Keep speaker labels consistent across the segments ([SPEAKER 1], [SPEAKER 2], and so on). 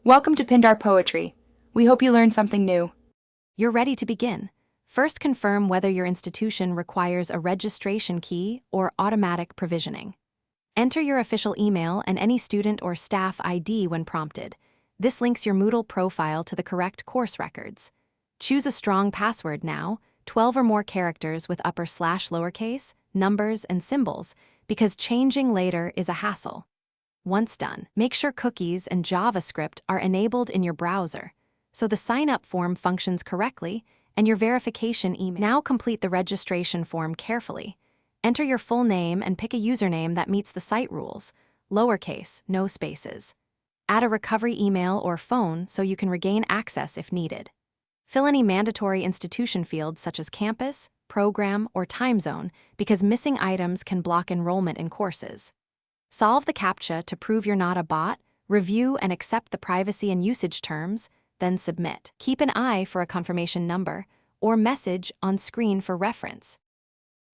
[SPEAKER 1] Welcome to Pindar Poetry. We hope you learned something new.
[SPEAKER 2] You're ready to begin. First, confirm whether your institution requires a registration key or automatic provisioning. Enter your official email and any student or staff ID when prompted. This links your Moodle profile to the correct course records. Choose a strong password now, 12 or more characters with upper/lowercase, numbers, and symbols, because changing later is a hassle. Once done, make sure cookies and JavaScript are enabled in your browser, so the sign-up form functions correctly and your verification email. Now complete the registration form carefully. Enter your full name and pick a username that meets the site rules, lowercase, no spaces. Add a recovery email or phone so you can regain access if needed. Fill any mandatory institution fields such as campus, program, or time zone because missing items can block enrollment in courses. Solve the CAPTCHA to prove you're not a bot, review and accept the privacy and usage terms, then submit. Keep an eye for a confirmation number or message on screen for reference.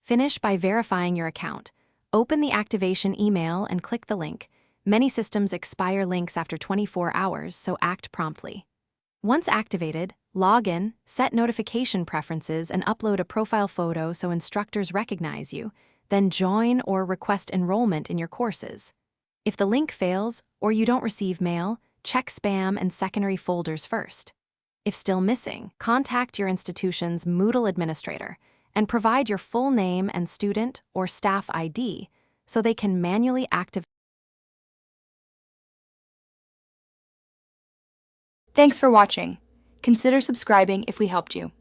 [SPEAKER 2] Finish by verifying your account. Open the activation email and click the link. Many systems expire links after 24 hours, so act promptly. Once activated, log in, set notification preferences, and upload a profile photo so instructors recognize you. Then join or request enrollment in your courses. If the link fails or you don't receive mail, check spam and secondary folders first. If still missing, contact your institution's Moodle administrator and provide your full name and student or staff ID so they can manually activate.
[SPEAKER 1] Thanks for watching. Consider subscribing if we helped you.